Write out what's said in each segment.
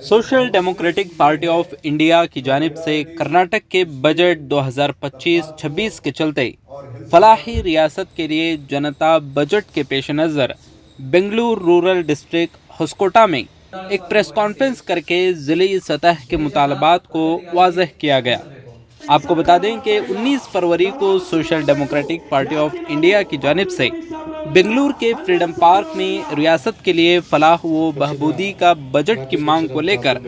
Social democratic party of India की जानिब से कर्नाटक के बजट 2025-26 के चलते फलाही रियासत के लिए जनता बजट के पेश नज़र बेंगलुरु रूरल डिस्ट्रिक्ट होस्कोटा में एक प्रेस कॉन्फ्रेंस करके ज़िली सतह के मुतालबात को वाज़ह किया गया। आपको बता दें कि 19 फरवरी को social democratic party of India की जानिब से बेंगलुरु के फ्रीडम पार्क में रियासत के लिए फलाह व बहबूदी का बजट की मांग को लेकर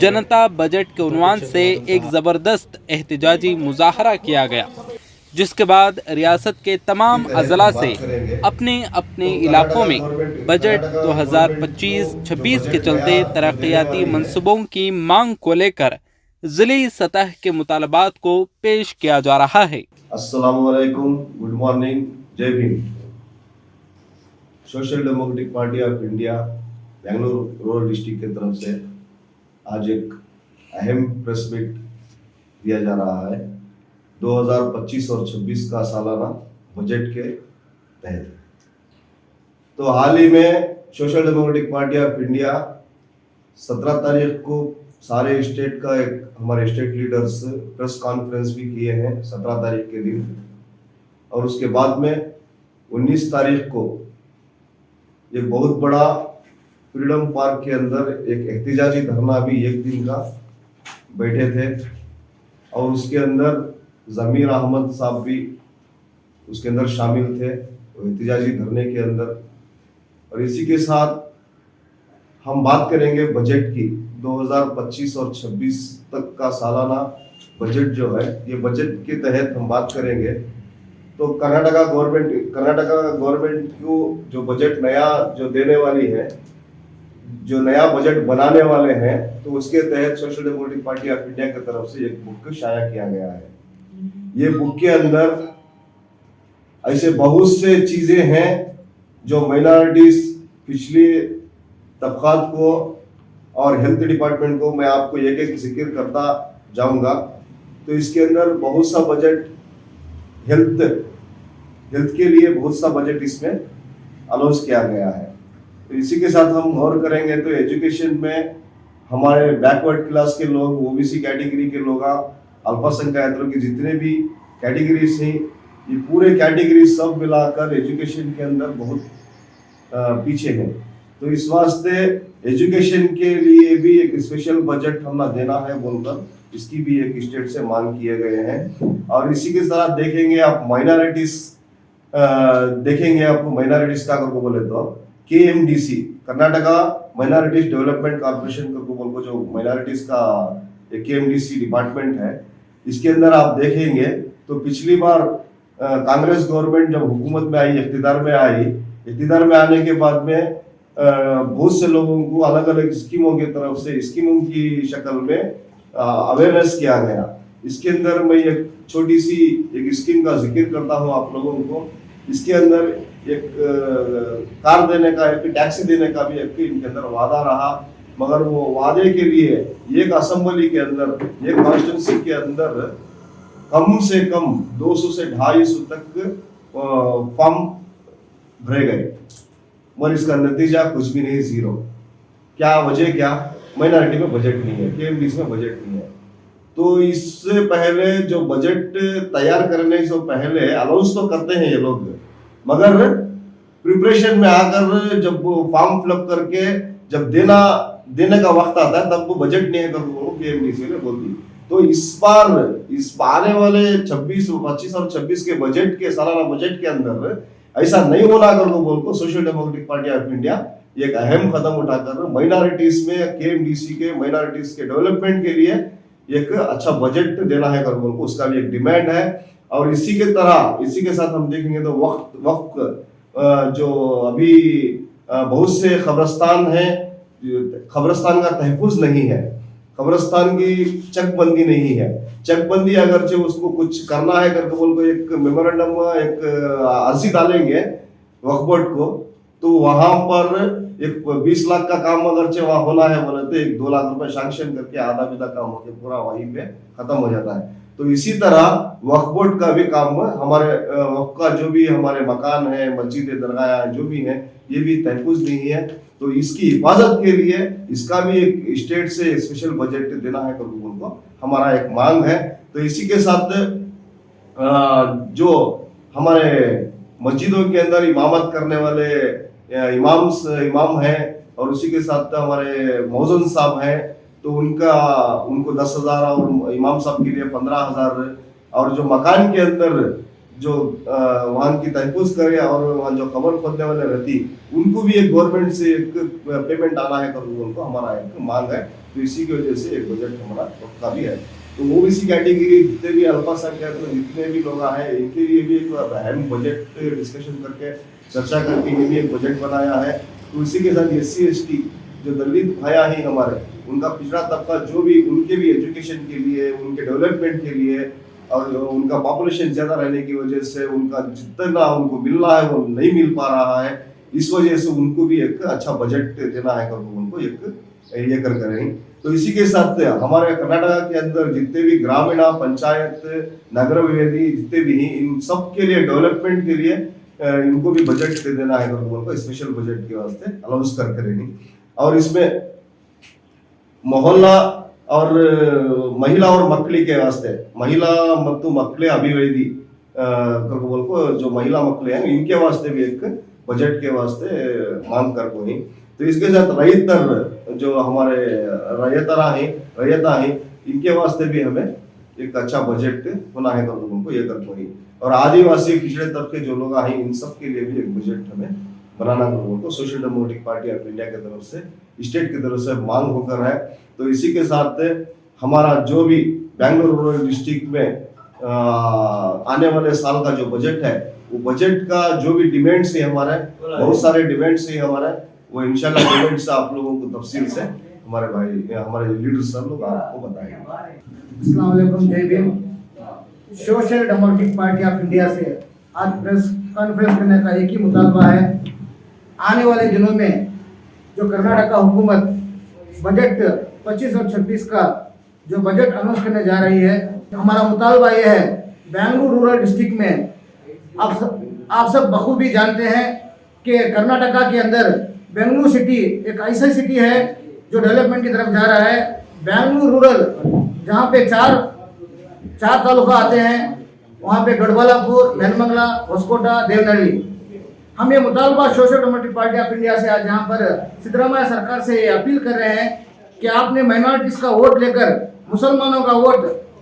जनता बजट के उन्वान से एक ज़बरदस्त एहतजाजी मुजाहरा किया गया, जिसके बाद रियासत के तमाम अजला से अपने अपने इलाकों में बजट 2025-26 के चलते तरक्याती मंसूबों की मांग को लेकर ज़िली सतह के मुतालबात को पेश किया जा रहा है। अस्सलाम वालेकुम, गुड मॉर्निंग, जय Bhim. Social democratic party of India Bengaluru rural district की तरफ से आज एक अहम प्रेस मीट दिया जा रहा है 2025 और 26 का सालाना बजट के तहत। तो हाल ही में social democratic party of India 17 तारीख को सारे स्टेट का एक हमारे स्टेट लीडर्स प्रेस कॉन्फ्रेंस भी किए हैं 17 तारीख के दिन, और उसके बाद में 19 तारीख को एक बहुत बड़ा फ्रीडम पार्क के अंदर एक एहतजाजी धरना भी एक दिन का बैठे थे, और उसके अंदर ज़मीर अहमद साहब भी उसके अंदर शामिल थे एहतजाजी धरने के अंदर। और इसी के साथ हम बात करेंगे बजट की 2025 और 26 तक का सालाना बजट जो है, ये बजट के तहत हम बात करेंगे। तो कर्नाटका गवर्नमेंट को जो बजट नया जो देने वाली है, जो नया बजट बनाने वाले हैं, तो उसके तहत social democratic party of India की तरफ से एक बुक शाया किया गया है। ये बुक के अंदर ऐसे बहुत से चीजें हैं जो माइनॉरिटीज, पिछले तबकात को और हेल्थ डिपार्टमेंट को मैं आपको एक एक जिक्र करता जाऊंगा। तो इसके अंदर बहुत सा बजट हेल्थ के लिए बहुत सा बजट इसमें अनाउंस किया गया है। तो इसी के साथ हम गौर करेंगे तो एजुकेशन में हमारे बैकवर्ड क्लास के लोग, ओबीसी कैटेगरी के लोग, अल्पसंख्यकों की जितने भी कैटेगरीज हैं, ये पूरे कैटेगरी सब मिलाकर एजुकेशन के अंदर बहुत पीछे हैं। तो इस वास्ते एजुकेशन के लिए भी एक स्पेशल बजट हमने देना है बोलकर इसकी भी एक स्टेट से मांग किए गए हैं। और इसी के साथ देखेंगे आप माइनॉरिटीज का अगर बोले तो KMDC, Karnataka minorities development corporation को बोल को जो माइनॉरिटीज का KMDC डिपार्टमेंट है, इसके अंदर आप देखेंगे तो पिछली बार कांग्रेस गवर्नमेंट जब हुकूमत में आई, इख्तिदार में आने के बाद में बहुत से लोगों को अलग अलग स्कीमों की तरफ से स्कीमों की शक्ल में अवेयरनेस किया गया। इसके अंदर मैं एक छोटी सी एक स्कीम का जिक्र करता हूं आप लोगों को। इसके अंदर एक कार देने का, एक टैक्सी देने का भी एक इनके अंदर वादा रहा, मगर वो वादे के लिए एक असेंबली के अंदर, एक कॉन्स्टिट्यूंसी के अंदर कम से कम 200 से 250 तक फॉर्म भरे गए, मगर इसका नतीजा कुछ भी नहीं, जीरो। क्या वजह? क्या माइनॉरिटी में बजट नहीं है, KMDC में बजट नहीं है। तो इससे पहले जो बजट तैयार करने से पहले अनाउंस तो करते हैं ये लोग, मगर प्रिपरेशन में आकर जब वो फॉर्म फिलअप करके जब देने का वक्त आता है तब वो बजट नहीं है करके KMDC ने बोल दी। तो इस आने वाले 25 और 26 के बजट के सालाना बजट के अंदर ऐसा नहीं होना कर बोल को social democratic party of India एक अहम कदम उठाकर माइनॉरिटीज में KMDC के माइनॉरिटीज के डेवलपमेंट के लिए एक अच्छा बजट देना है कर बोल को, उसका भी एक डिमांड है। और इसी के साथ हम देखेंगे तो वक्त जो अभी बहुत से कब्रिस्तान है, कब्रिस्तान का तहफ़्फ़ुज़ नहीं है, कब्रिस्तान की चकबंदी नहीं है। चकबंदी अगर जो उसको कुछ करना है करके बोल को एक मेमोरेंडम, एक अर्जी डालेंगे वक्फ बोर्ड को, तो वहां पर एक 20 लाख का काम अगर वहां होना है बोले तो 1-2 लाख रुपए सैंक्शन करके आधा विधा काम होकर पूरा वहीं पे खत्म हो जाता है। तो इसी तरह वक्फ बोर्ड का भी काम, हमारे वक्फ का जो भी हमारे मकान है, मस्जिद, दरगाह जो भी है, ये भी तहफ़्फ़ुज़ नहीं है। तो इसकी हिफाजत के लिए इसका भी एक स्टेट से स्पेशल बजट देना है करके उनको हमारा एक मांग है। तो इसी के साथ जो हमारे मस्जिदों के अंदर इमामत करने वाले इमाम हैं और उसी के साथ हमारे मौजन साहब हैं, तो उनको 10,000 और इमाम साहब के लिए 15,000 और जो मकान के अंदर जो वहाँ की तहफुज करे और वहाँ जो कब्र खोदने वाले रहती उनको भी एक गवर्नमेंट से एक पेमेंट आना है करके उनको हमारा एक मांग है। तो इसी की वजह से एक बजट हमारा पक्का भी है। तो ओबीसी कैटेगरी जितने भी अल्पसंख्यक जितने भी लोग हैं इनके लिए भी एक अहम बजट डिस्कशन करके चर्चा करके ये भी एक बजट बनाया है। तो इसी के साथ SC ST जो दलित भाया ही हमारे उनका पिछड़ा तबका जो भी उनके भी एजुकेशन के लिए उनके डेवलपमेंट के लिए और उनका पॉपुलेशन ज्यादा रहने की वजह से उनका जितना उनको मिल रहा है वो नहीं मिल पा रहा है, इस वजह से उनको भी एक अच्छा बजट देना है करके उनको एक ये कर रहे हैं। तो इसी के साथ हमारे कर्नाटक के अंदर जितने भी ग्रामीण पंचायत नगर विवेदी जितने भी हैं इन सब के लिए डेवलपमेंट के लिए इनको भी बजट दे देना है करके उनको स्पेशल बजट के वास्ते अनाउंस कर रहे हैं। और इसमें मोहल्ला और महिला और मಕ್ಕಳಿಗೆ के वास्ते महिला ಮತ್ತು ಮಕ್ಕಳೇ अभिवृद्धि करके बोल को जो महिला मಕ್ಕಳೇ हैं इनके वास्ते भी एक बजट के वास्ते मांग कर को ही। तो इसके साथ रईतर जो हमारे रैयता हैं इनके वास्ते भी हमें एक अच्छा बजट होना है करके उनको ये कर को ही। और आदिवासी पिछड़े तबके जो लोग हैं इन सब के लिए भी एक बजट हमें बनाना उनको social democratic party of India की तरफ से स्टेट की तरफ से मांग होकर है। तो इसी के साथ हमारा जो भी बेंगलुरु रूरल डिस्ट्रिक्ट में आने वाले साल का जो बजट है वो बजट का जो भी डिमांड्स है हमारे बहुत सारे डिमांड्स है हमारे वो इंशाल्लाह डिमांड्स आप लोगों को तफसील से हमारे भाई हमारे लीडर सब लोग आपको बताएंगे। अस्सलाम वालेकुम, जय Bhim. Social democratic party of India से आज प्रेस कॉन्फ्रेंस करने का एक ही मुतालबा है। आने वाले दिनों में जो कर्नाटक का हुकूमत बजट 25 और 26 का जो बजट अनाउंस करने जा रही है, हमारा मुतालबा यह है बेंगलुरु रूरल डिस्ट्रिक्ट में आप सब बखूबी जानते हैं कि कर्नाटका के अंदर बेंगलुरु सिटी एक ऐसा सिटी है जो डेवलपमेंट की तरफ जा रहा है। बेंगलुरु रूरल जहाँ पे चार तालुका आते हैं वहाँ पे गढ़वालापुर, नेलमंगला, होसकोटा, देवनहल्ली। हम ये मुतालबा social democratic party of India से आज यहाँ पर सिद्धरामैया सरकार से अपील कर रहे हैं कि आपने माइनॉरिटीज का वोट लेकर मुसलमानों का वोट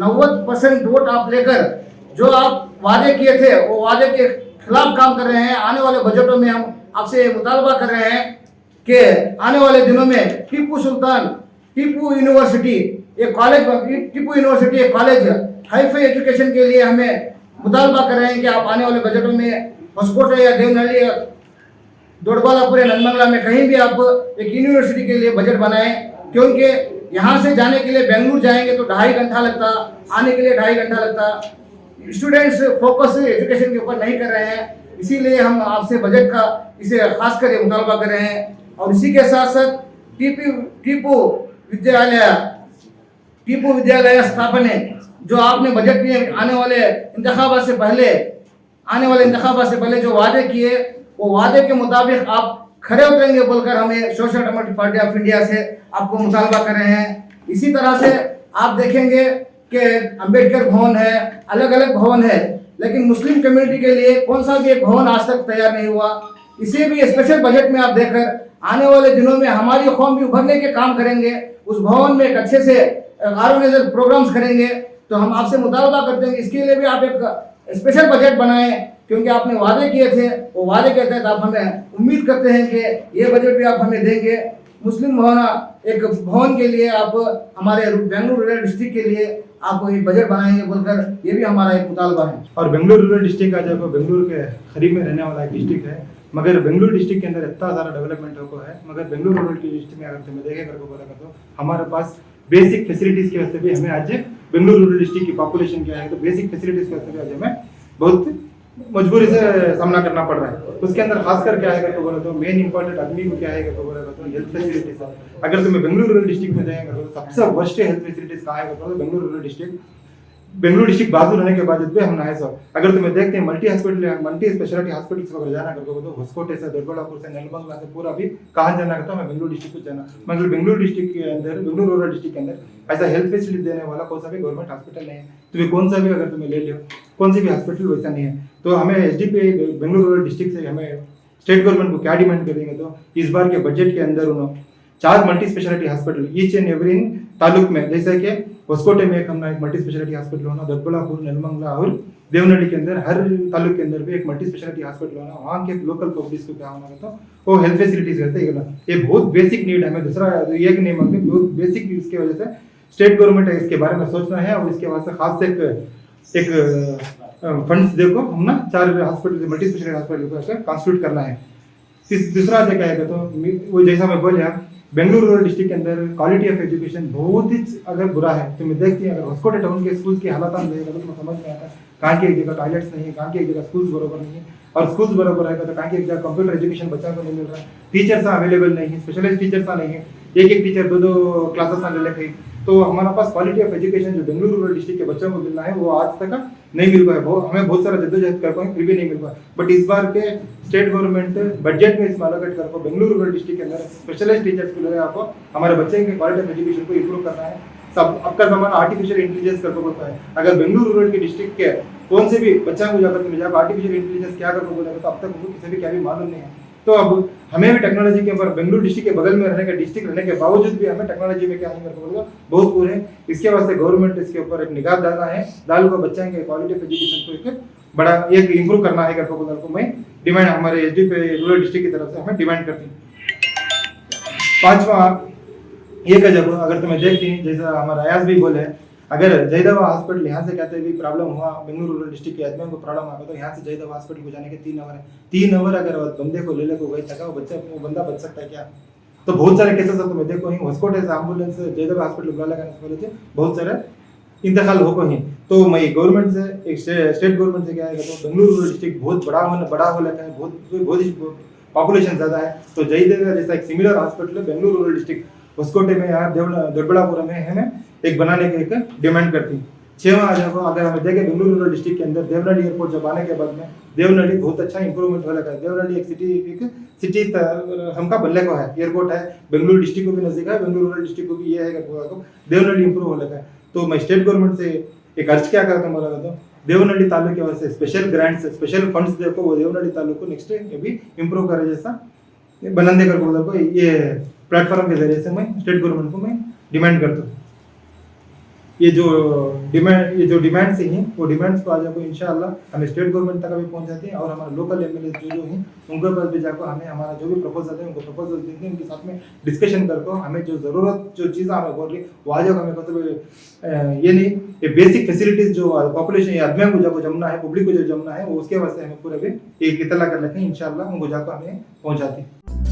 90% वोट आप लेकर जो आप वादे किए थे वो वादे के खिलाफ काम कर रहे हैं। आने वाले बजटों में हम आपसे मुतालबा कर रहे हैं कि आने वाले दिनों में टीपू यूनिवर्सिटी एक कॉलेज हाईफाई एजुकेशन के लिए हमें मुतालबा कर रहे हैं कि आप आने वाले बजटों में होसकोटा या देवनहल्ली या दोडबालापुर या नलमंगला में कहीं भी आप एक यूनिवर्सिटी के लिए बजट बनाएं, क्योंकि यहाँ से जाने के लिए बेंगलुरु जाएंगे तो 2.5 घंटा लगता, आने के लिए 2.5 घंटा लगता। स्टूडेंट्स फोकस एजुकेशन के ऊपर नहीं कर रहे हैं, इसीलिए हम आपसे बजट का इसे खास कर मुतालबा कर रहे हैं। और इसी के साथ साथ टीपू विद्यालय स्थापने जो आपने बजट में आने वाले इंतखाबात से पहले जो वादे किए वो वादे के मुताबिक आप खड़े उतरेंगे बोलकर हमें social democratic party of India से आपको मुतालबा कर रहे हैं। इसी तरह से आप देखेंगे कि अंबेडकर भवन है, अलग अलग भवन है, लेकिन मुस्लिम कम्युनिटी के लिए कौन सा भी एक भवन आज तक तैयार नहीं हुआ। इसे भी स्पेशल बजट में आप देखकर आने वाले दिनों में हमारी कौम भी उभरने के काम करेंगे, उस भवन में एक अच्छे से ऑर्गेनाइजर प्रोग्राम्स करेंगे। तो हम आपसे मुतालबा करते हैं इसके लिए भी आप एक स्पेशल बजट बनाएं, क्योंकि आपने वादे किए थे, वो वादे के तहत आप हमें उम्मीद करते हैं कि ये बजट भी आप हमें देंगे। मुस्लिम भवन के लिए आप हमारे बेंगलुरु रूरल डिस्ट्रिक्ट के लिए आप एक बजट बनाएंगे बोलकर ये भी हमारा एक मुतालबा है। और बेंगलुरु रूरल डिस्ट्रिक्ट का जो बेंगलुरु के करीब में रहने वाला एक डिस्ट्रिक्ट है, मगर बेंगलुरु डिस्ट्रिक्ट के अंदर इतना ज़्यादा डेवलपमेंट हो है, मगर बेंगलुरु रूरल डिस्ट्रिक्ट में अगर तुम्हें देखें करके बोलेगा तो हमारे पास बेसिक फैसिलिटीज़ के वास्ते भी हमें आज बेंगलुरु रूरल डिस्ट्रिक्ट की पॉपुलेशन क्या है तो बेसिक फैसिलिटीज़ के वास्ते भी आज हमें बहुत मजबूरी से सामना करना पड़ रहा है। उसके अंदर खासकर क्या है करके बोले तो मेन इंपॉर्टेंट आदमी को क्या है करके बोलेगा तो हेल्थ फैसिलिटीज है। अगर तुम्हें बेंगलुरु रूरल डिस्ट्रिक्ट में जाएंगे तो सबसे वर्स्ट हेल्थ फैसिलिटीज कहाँ है तो Bengaluru rural district Bengaluru district बाजू रहने के बावजूद भी हम नाए सो अगर तुम्हें देखते हैं मल्टी स्पेशलिटी हॉस्पिटल्स वगैरह जाना करके तो होस्कोटे से दोरबड़ापुर से नेलबंगला से पूरा भी कहाँ जाना करता मैं बेंगलुरु डिस्ट्रिक्ट को जाना मगर बेंगलुरु डिस्ट्रिक्ट के अंदर बेंगलुरु रूरल डिस्ट्रिक्ट के अंदर ऐसा हेल्थ फैसिलिटी देने वाला कौन सा भी गवर्नमेंट हॉस्पिटल नहीं है तुम्हें कौन सा भी अगर तुम्हें ले लियो कौन सी भी हॉस्पिटल वैसा नहीं है तो हमें एसडीपी बेंगलुरु रूरल डिस्ट्रिक्ट से हमें स्टेट गवर्नमेंट को क्या डिमांड करेंगे तो इस बार के बजट के अंदर उन्होंने 4 multi speciality hospital each and every taluk में जैसे कि होस्कोटे में एक हमने एक मल्टी स्पेशलिटी हॉस्पिटल होना दोरबड़ापुर नेलमंगला और देवनहल्ली के अंदर हर तालुक के अंदर भी एक मल्टी स्पेशलिटी हॉस्पिटल होना वहाँ के लोकल पब्लिक को क्या होना तो वो हेल्थ फैसिलिटीज रहते हैं ये बहुत बेसिक नीड है हमें दूसरा एक नहीं मांगते बहुत बेसिक इसकी वजह से स्टेट गवर्नमेंट है इसके बारे में सोचना है और इसके वास्ते खास से एक फंड्स देखो हम ना 4 हॉस्पिटल मल्टी स्पेशलिटी हॉस्पिटल को कॉन्स्टिट्यूट करना है दूसरा क्या है तो वो जैसा मैं बोलिया बेंगलुरु रूरल डिस्ट्रिक्ट के अंदर क्वालिटी ऑफ एजुकेशन बहुत ही अगर बुरा है तो मैं देखती हूँ अगर होस्कोटे टाउन के स्कूल्स की हालत हम देखेगा तो समझ में आता है कहाँ की एक जगह टॉयलेट्स नहीं है कहाँ की एक जगह स्कूल्स बराबर नहीं है और स्कूल्स बराबर है तो कहाँ की एक जगह कंप्यूटर एजुकेशन बच्चों को नहीं मिल रहा है टीचर्स अवेलेबल नहीं है स्पेशलाइज टीचर्स नहीं है एक टीचर 2 क्लासेस ले लेते तो हमारा पास क्वालिटी ऑफ एजुकेशन जो बेंगलुरु रूरल डिस्ट्रिक्ट के बच्चों को मिलना है वो आज तक नहीं मिल पाया हमें बहुत सारा जद्दोजहद कर पाए फिर भी नहीं मिल पाया बट इस बार के स्टेट गवर्नमेंट बजट में इसमें अलोकेट कर बेंगलुरु रूरल डिस्ट्रिक्ट के अंदर स्पेशलाइज टीचर्स को ले आपको हमारे बच्चे के क्वालिटी ऑफ एजुकेशन को इंप्रूव करना है सब अब का जमाना आर्टिफिशियल इंटेलिजेंस कर होता है अगर बेंगलुरु रूरल के डिस्ट्रिक्ट के कौन से भी बच्चा को जाकर तुम्हें जाकर आर्टिफिशियल इंटेलिजेंस क्या कर बोलेगा तो अब तक उनको किसी भी क्या भी मालूम नहीं है तो अब हमें भी टेक्नोलॉजी के ऊपर बेंगलुरु डिस्ट्रिक्ट के बगल में रहने का डिस्ट्रिक्ट रहने के बावजूद भी हमें टेक्नोलॉजी में क्या नहीं कर पाएगा बहुत बुरे हैं इसके वास्ते गवर्नमेंट इसके ऊपर एक निगाह डालना है डाल को बच्चों के क्वालिटी ऑफ एजुकेशन को एक बड़ा एक इंप्रूव करना है करके को मैं डिमांड हमारे एसडीपी रूरल डिस्ट्रिक्ट की तरफ से हमें डिमांड करती हूँ। 5वां एक जब अगर तुम्हें देखती जैसा हमारा अयाज भी बोले अगर जयदेवा हॉस्पिटल यहाँ से कहते हैं भी प्रॉब्लम हुआ बेंगलुरु रूरल डिस्ट्रिक्ट के आदमी को प्रॉब्लम आ गया तो यहाँ से जयदेवा हॉस्पिटल को जाने के 3 आवर है 3 आवर अगर बंदे को ले को गई थका वो बंदा बच सकता है क्या तो बहुत सारे केसेस है तुम्हें देखो होस्कोटे से एम्बुलेंस जयदेवा हॉस्पिटल बुला लगाने बहुत सारे इंतकाल हो को ही तो मैं गवर्नमेंट से एक स्टेट गवर्नमेंट से क्या है तो बेंगलुरु रूरल डिस्ट्रिक्ट बहुत बड़ा हो लगा है बहुत ही पॉपुलेशन ज़्यादा है तो जयदेवा जैसा एक सिमिलर हॉस्पिटल है बेंगलुरु रूरल डिस्ट्रिक्ट होस्कोटे में यहाँ दोरबड़ापुर में हमें एक बनाने की एक डिमांड करती 6वां अगर हमें देखें बेंगलुरु रूरल डिस्ट्रिक्ट के अंदर देवनहल्ली एयरपोर्ट जब आने के बाद में देवनहल्ली बहुत अच्छा इंप्रूवमेंट हो लगा है देवनहल्ली एक सिटी हमका बल्ले को है एयरपोर्ट है बेंगलुरु डिस्ट्रिक्ट को भी नजदीक है बेंगलुरु रूरल डिस्ट्रिक्ट को भी ये है देवनहल्ली इंप्रूव हो लगा है तो मैं स्टेट गवर्नमेंट से एक अर्ज क्या करता हूँ बोला तो देवनहल्ली तालुक के वजह से स्पेशल ग्रांट्स स्पेशल फंड्स देखो वो देवनहल्ली तालुक को नेक्स्ट ये भी इंप्रूव करे जैसा बनाने कर बोला को ये प्लेटफॉर्म के जरिए से मैं स्टेट गवर्नमेंट को मैं डिमांड करता हूँ ये जो डिमांड्स हैं वो डिमांड्स को आज आपको इंशाल्लाह हमें स्टेट गवर्नमेंट तक भी पहुंचाते हैं और हमारे लोकल एमएलए जो हैं उनके पास भी जाकर हमें हमारा जो भी प्रपोजल है उनको प्रपोजल देते हैं उनके साथ में डिस्कशन करके हमें जो ज़रूरत जो चीज़ें हमें बोल रही वो आज हमें मतलब ये नहीं ये बेसिक फैसिलिटीज़ जो पॉपुलेशन या आदमियों को जो जमना है पब्लिक को जो जमना है वो उसके वास्ते हमें पूरा भी एक इतला कर लेते हैं इंशाल्लाह उनको जाकर हमें पहुँचाते हैं।